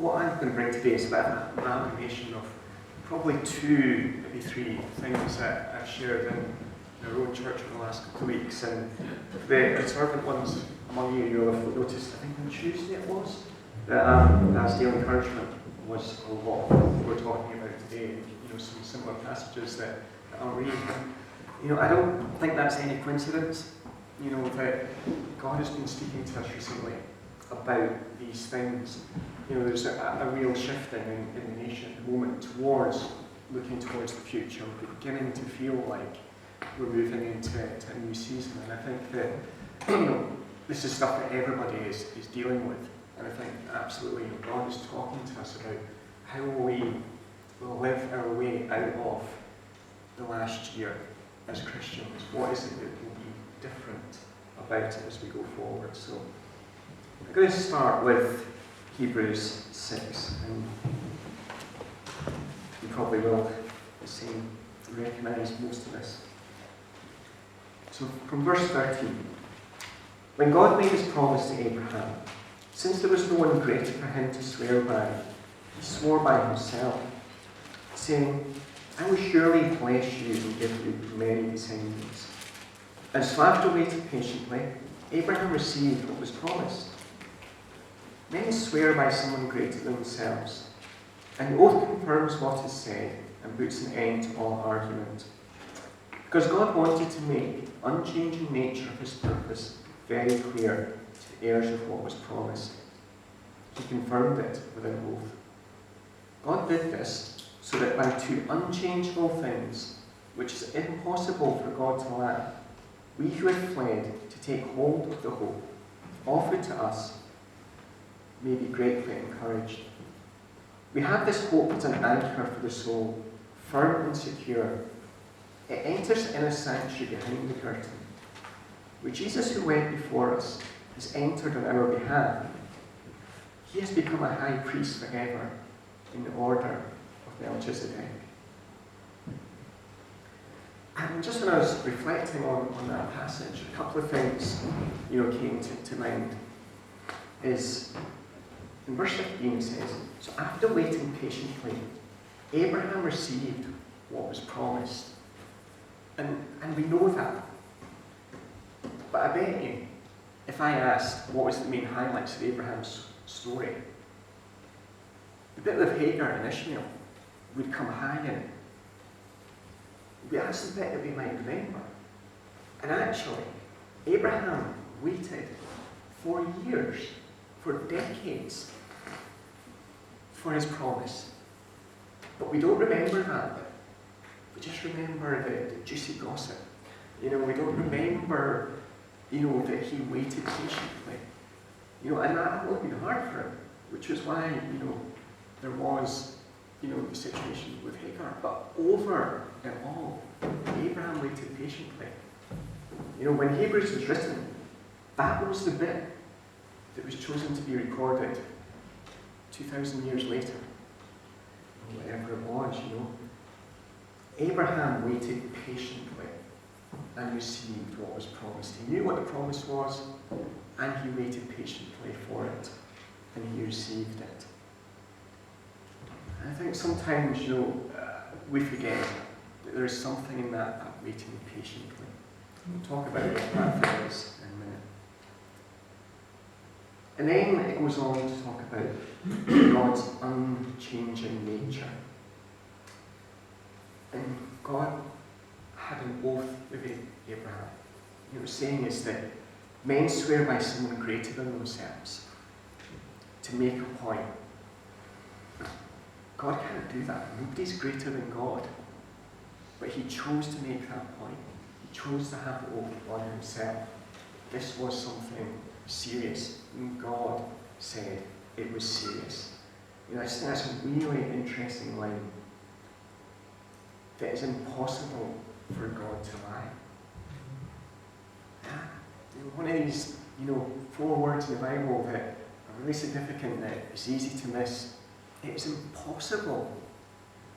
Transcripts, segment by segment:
what I'm going to bring today is a bit of an amalgamation of probably two, maybe three things that I've shared in our own church in the last couple of weeks. And the observant ones among you, you'll have noticed, I think on Tuesday it was, that as daily encouragement was a lot of what we're talking about today. Some similar passages that I'll read. I don't think that's any coincidence. That God has been speaking to us recently about these things. There's a real shifting in the nation at the moment looking towards the future. We're beginning to feel like we're moving into a new season. And I think that this is stuff that everybody is dealing with. And I think absolutely God is talking to us about how we will live our way out of the last year as Christians. What is it that will be different about it as we go forward? So I'm going to start with Hebrews 6, and you probably will recognise most of this. So from verse 13, when God made his promise to Abraham, since there was no one greater for him to swear by, he swore by himself, saying, I will surely bless you and give you many descendants. And so after waiting patiently, Abraham received what was promised. Men swear by someone greater than themselves, and the oath confirms what is said and puts an end to all argument. Because God wanted to make the unchanging nature of his purpose very clear to the heirs of what was promised, he confirmed it with an oath. God did this so that by two unchangeable things, which is impossible for God to lack, we who had fled to take hold of the hope offered to us may be greatly encouraged. We have this hope as an anchor for the soul, firm and secure. It enters in a sanctuary behind the curtain, where Jesus, who went before us, has entered on our behalf. He has become a high priest forever in the order of Melchizedek. And just when I was reflecting on that passage, a couple of things came to mind. Is in verse 15 it says, so after waiting patiently, Abraham received what was promised. And we know that. But I bet you, if I asked what was the main highlights of Abraham's story, the bit with Hagar and Ishmael would come high in it. That's the bit that we might remember. And actually, Abraham waited for years, for decades, for his promise. But we don't remember that bit. We just remember the juicy gossip. We don't remember, that he waited patiently. And that would have been hard for him, which was why, there was, the situation with Hagar. But over it all, Abraham waited patiently. When Hebrews was written, that was the bit that was chosen to be recorded 2,000 years later. Whatever it was, Abraham waited patiently and received what was promised. He knew what the promise was, and he waited patiently for it, and he received it. And I think sometimes, we forget that there is something in that waiting patiently. We'll talk about what that thing is in a minute. And then it goes on to talk about God's unchanging nature. And God had an oath with Abraham. Saying is that men swear by someone greater than themselves to make a point. God can't do that. Nobody's greater than God. But he chose to make that point. He chose to have the oath on himself. This was something serious. And God said it was serious. I just think that's a really interesting line. That it's impossible for God to lie. One of these, 4 words in the Bible that are really significant, that it's easy to miss. It is impossible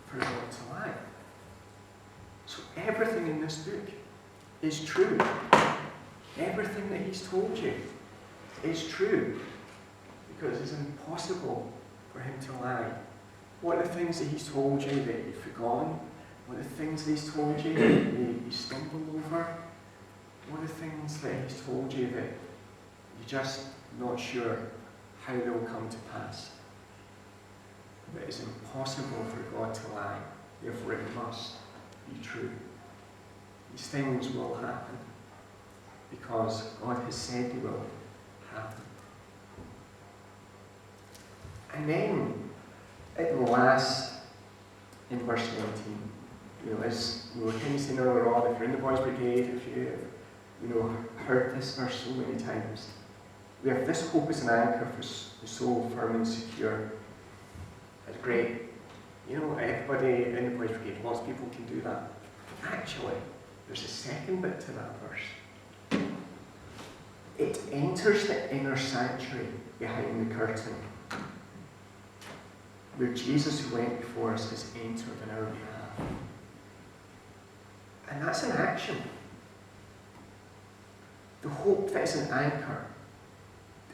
for God to lie. So everything in this book is true. Everything that he's told you is true. Because it's impossible for him to lie? What are the things that he's told you that you've forgotten? What are the things that he's told you that you stumble over? What are the things that he's told you that you're just not sure how they'll come to pass? But it's impossible for God to lie, therefore it must be true. These things will happen because God has said they will happen. And then, at the last, in verse 19, as we were kind of saying earlier on, if you're in the Boys Brigade, if you heard this verse so many times, we have this hope as an anchor for the soul firm and secure. It's great. Everybody in the Boys Brigade, lots of people can do that. Actually, there's a second bit to that verse. It enters the inner sanctuary behind the curtain, where Jesus, who went before us, has entered on our behalf. And that's an action. The hope that is an anchor.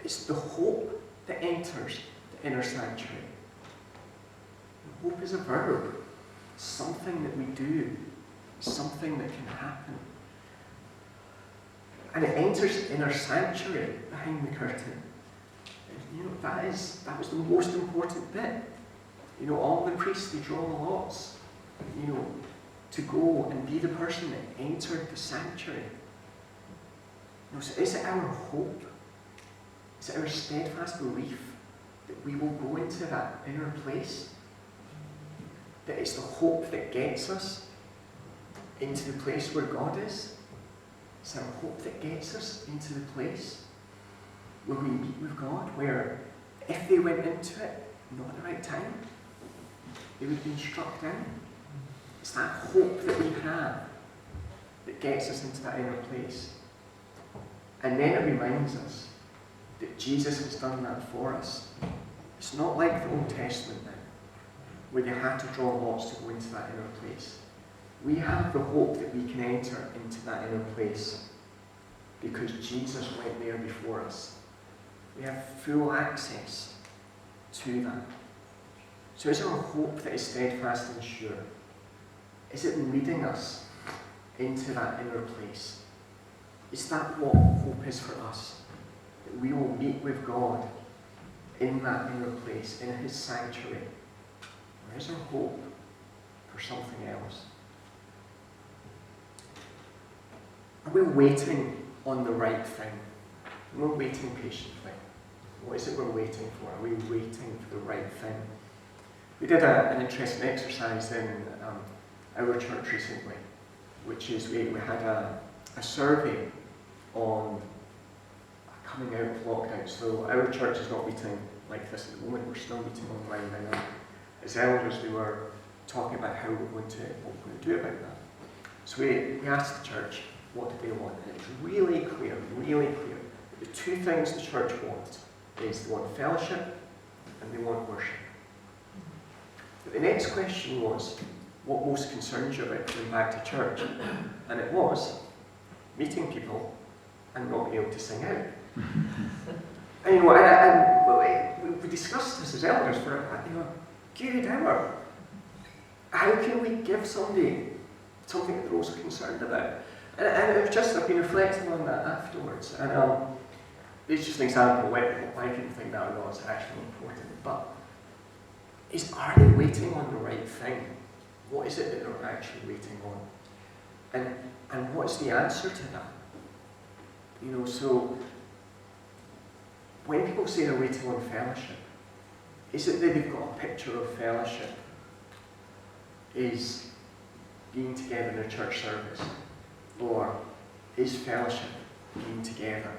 It's the hope that enters the inner sanctuary. The hope is a verb, something that we do, something that can happen. And it enters the inner sanctuary behind the curtain. And, that was the most important bit. All the priests, they draw lots, to go and be the person that entered the sanctuary. So is it our hope? Is it our steadfast belief that we will go into that inner place? That it's the hope that gets us into the place where God is? It's our hope that gets us into the place where we meet with God, where if they went into it not at the right time, they would have been struck down. It's that hope that we have that gets us into that inner place. And then it reminds us that Jesus has done that for us. It's not like the Old Testament now, where you had to draw lots to go into that inner place. We have the hope that we can enter into that inner place because Jesus went there before us. We have full access to that. So is our hope that is steadfast and sure? Is it leading us into that inner place? Is that what hope is for us? That we will meet with God in that inner place, in his sanctuary? Or is our hope for something else? Are we waiting on the right thing? We're waiting patiently. What is it we're waiting for? Are we waiting for the right thing? We did an interesting exercise in our church recently, which is we had a survey on coming out of lockdown. So our church is not meeting like this at the moment. We're still meeting online by now. As elders, we were talking about how what we're going to do about that. So we asked the church, what do they want? And it's really clear. The two things the church wants is they want fellowship and they want worship. But the next question was, what most concerns you about coming back to church? And it was meeting people and not being able to sing out. And we discussed this as elders for a good hour. How can we give somebody something that they're also concerned about? And it was just, I've been reflecting on that afterwards. And it's just an example of why people think that was actually important. But are they waiting on the right thing? What is it that they're actually waiting on? And what's the answer to that? So when people say they're waiting on fellowship, is it that they've got a picture of fellowship is being together in a church service? Or is fellowship being together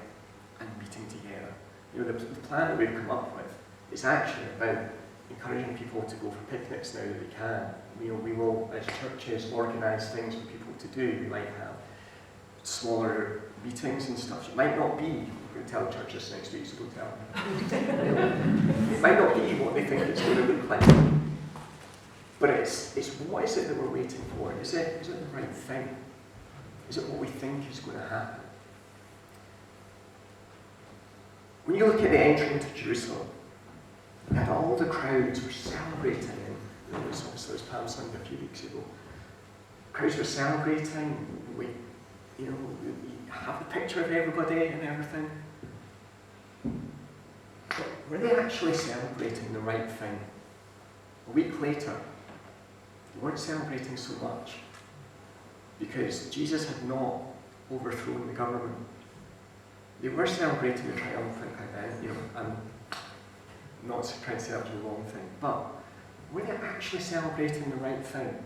and meeting together? The plan that we've come up with is actually about encouraging people to go for picnics now that they can. We will, as churches, organise things for people to do. We might have smaller meetings and stuff. It might not be, I'm going to tell church this next week, so don't tell them. It might not be what they think it's going to look like. But it's what is it that we're waiting for? Is it the right thing? Is it what we think is going to happen? When you look at the entry into Jerusalem, And all the crowds were celebrating. And it was Palm Sunday a few weeks ago. Crowds were celebrating. We have the picture of everybody and everything. But were they actually celebrating the right thing? A week later, they weren't celebrating so much because Jesus had not overthrown the government. They were celebrating the triumphant event. I'm not trying to say that was the wrong thing, but were they actually celebrating the right thing?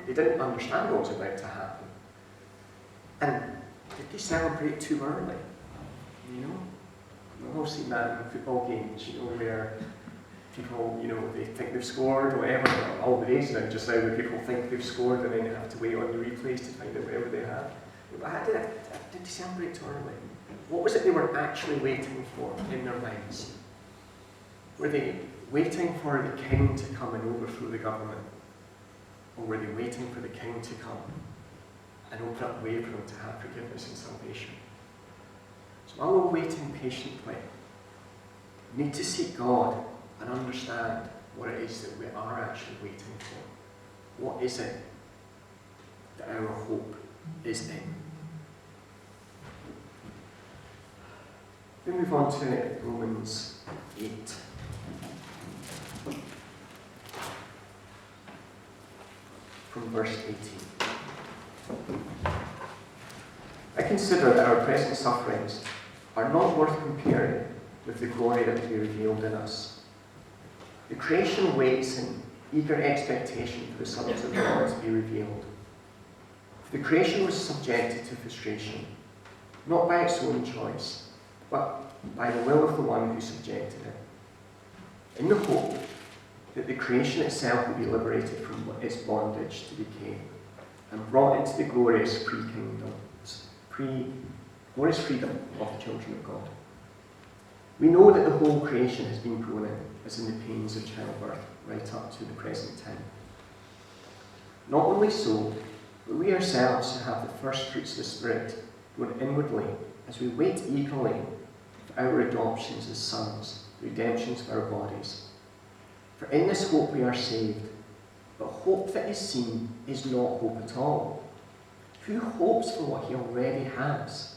They didn't understand what was about to happen. And did they celebrate too early? We've all seen that in football games, where people, they think they've scored or whatever. All the days now, just now, where people think they've scored and then they have to wait on the replays to find out whatever they have. But did they celebrate too early? What was it they were actually waiting for in their minds? Were they waiting for the king to come and overthrow the government? Or were they waiting for the king to come and open up the way for them to have forgiveness and salvation? So while we're waiting patiently, we need to seek God and understand what it is that we are actually waiting for. What is it that our hope is in? We move on to Romans 8. From verse 18. I consider that our present sufferings are not worth comparing with the glory that will be revealed in us. The creation waits in eager expectation for the sons of God to be revealed. For the creation was subjected to frustration, not by its own choice, but by the will of the one who subjected it, in the hope that the creation itself will be liberated from its bondage to decay and brought into the glorious glorious freedom of the children of God. We know that the whole creation has been groaning as in the pains of childbirth right up to the present time. Not only so, but we ourselves who have the first fruits of the Spirit groan inwardly as we wait eagerly for our adoptions as sons, the redemptions of our bodies. For in this hope we are saved, but hope that is seen is not hope at all. Who hopes for what he already has?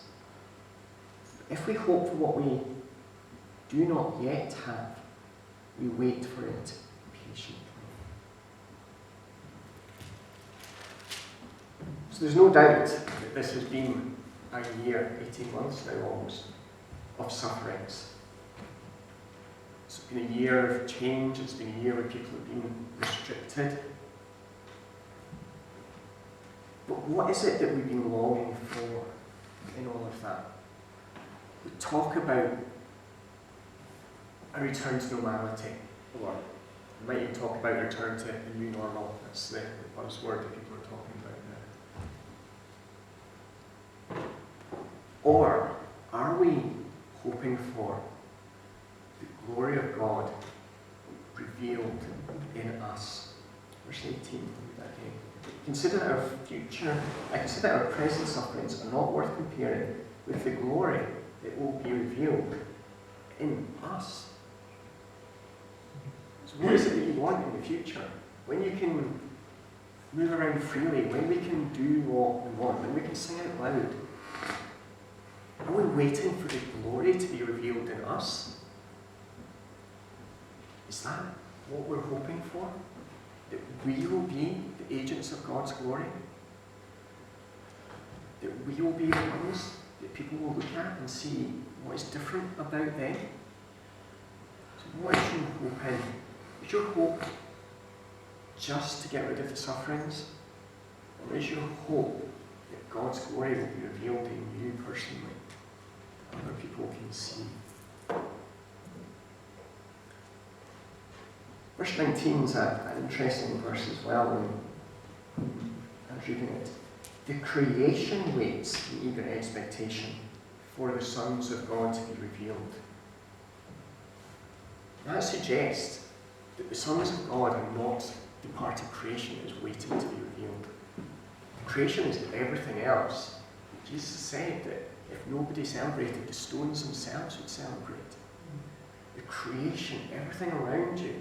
If we hope for what we do not yet have, we wait for it patiently. So there's no doubt that this has been a year, 18 months now almost, of sufferings. It's been a year of change, it's been a year where people have been restricted. But what is it that we've been longing for in all of that? We talk about a return to normality, or we might even talk about a return to a new normal. That's the buzzword that people are talking about now. Or are we hoping for the glory of God revealed in us? Verse 18, that again. Consider our future, I consider our present sufferings are not worth comparing with the glory that will be revealed in us. So what is it that you want in the future? When you can move around freely, when we can do what we want, when we can sing out loud, are we waiting for the glory to be revealed in us? Is that what we're hoping for? That we will be the agents of God's glory? That we will be the ones that people will look at and see what is different about them? So what is your hope in? Is your hope just to get rid of the sufferings? Or is your hope that God's glory will be revealed in you personally, that other people can see? Verse 19 is an interesting verse as well. I was reading it. The creation waits in eager expectation for the sons of God to be revealed. That suggests that the sons of God are not the part of creation that is waiting to be revealed. Creation is everything else. Jesus said that if nobody celebrated, the stones themselves would celebrate. the creation, everything around you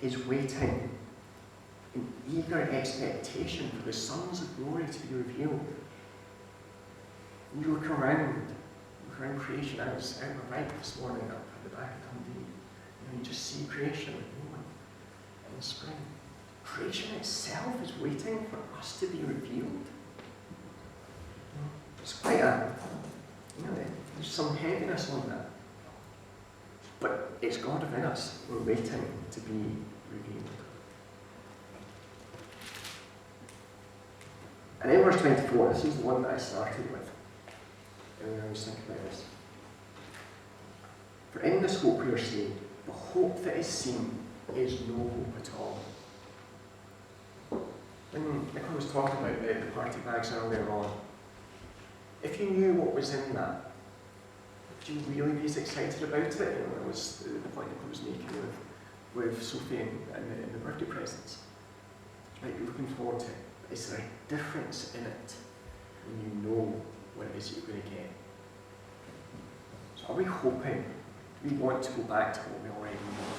is waiting in eager expectation for the sons of glory to be revealed. And you look around creation. I was out on a bike this morning up at the back of Dundee, and you just see creation in the spring. Creation itself is waiting for us to be revealed. It's quite there's some heaviness on that. But it's God within us. We're waiting to be revealed. And in verse 24, this is the one that I started with. And I was thinking about this. For in this hope we are saved, the hope that is seen is no hope at all. When Nicola was talking about the party bags earlier on, if you knew what was in that, would you really be as excited about it? That was the point Nicola was making with Sophie and the birthday presents. You might be looking forward to it. But is there a difference in it when you know what it is you're going to get? So are we hoping? We want to go back to what we already know.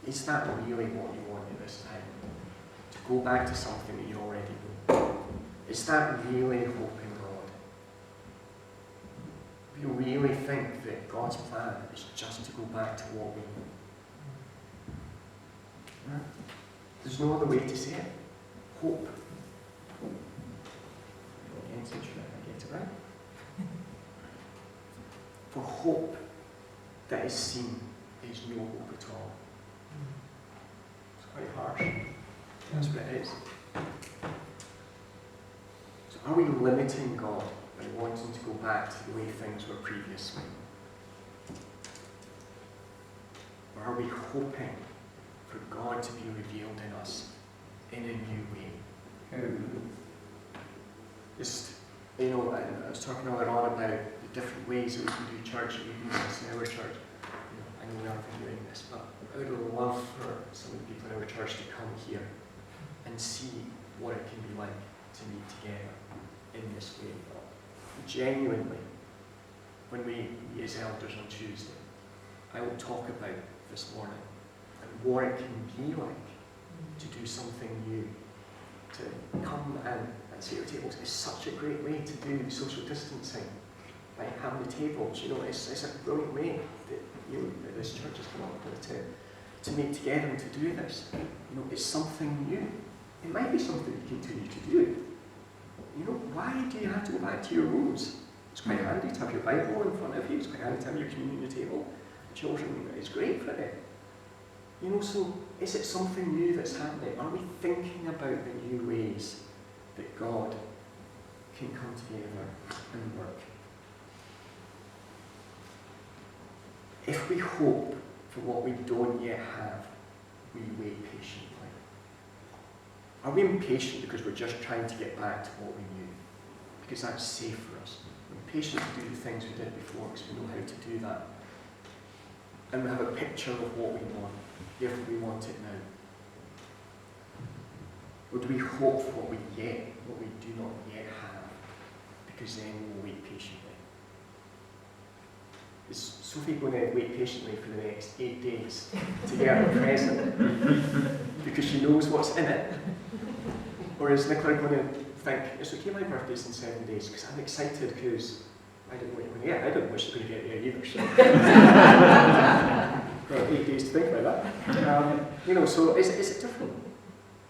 Is that really what you want at this time? To go back to something that you already know? Is that really hoping God? Do you really think that God's plan is just to go back to what we know? There's no other way to say it. Hope. Again, so should I get it right? For hope that is seen is no hope at all. It's quite harsh. That's what it is. So are we limiting God by wanting to go back to the way things were previously? Or are we hoping for God to be revealed in us in a new way? Just, I was talking earlier on about the different ways that we can do church, and we do this in our church. I know we aren't doing this, but I would love for some of the people in our church to come here and see what it can be like to meet together in this way. Genuinely, when we meet as elders on Tuesday, I will talk about this morning and what it can be like to do something new, to come and sit at tables. Is such a great way to do social distancing. By having the tables, it's a brilliant way that this church has come up with to meet together and to do this. It's something new. It might be something you continue to do. Why do you have to go back to your rooms? It's quite handy to have your Bible in front of you. It's quite handy to have your communion table. Children, it's great for it. So is it something new that's happening? Are we thinking about the new ways that God can come together and work? If we hope for what we don't yet have, we wait patiently. Are we impatient because we're just trying to get back to what we knew? Because that's safe for us. We're impatient to do the things we did before because we know how to do that. And we have a picture of what we want, therefore we want it now. Or do we hope for what we do not yet have, because then we'll wait patiently? Is Sophie going to wait patiently for the next 8 days to get her present because she knows what's in it? Or is Nicola going to think, it's okay, my birthday's in 7 days, because I'm excited because I didn't know what you're going to get. I didn't wish you were going to get there either, so got 8 days to think about that. So is it different?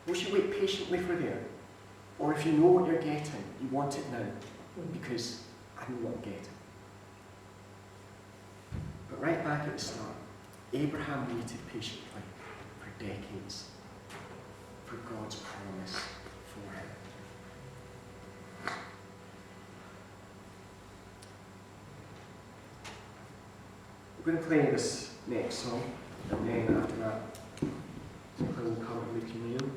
Will she wait patiently for there? Or if you know what you're getting, you want it now, because I know what I'm getting. But right back at the start, Abraham waited patiently for decades for God's promise for him. We're going to play this next song, and then after that, we'll come and we communion.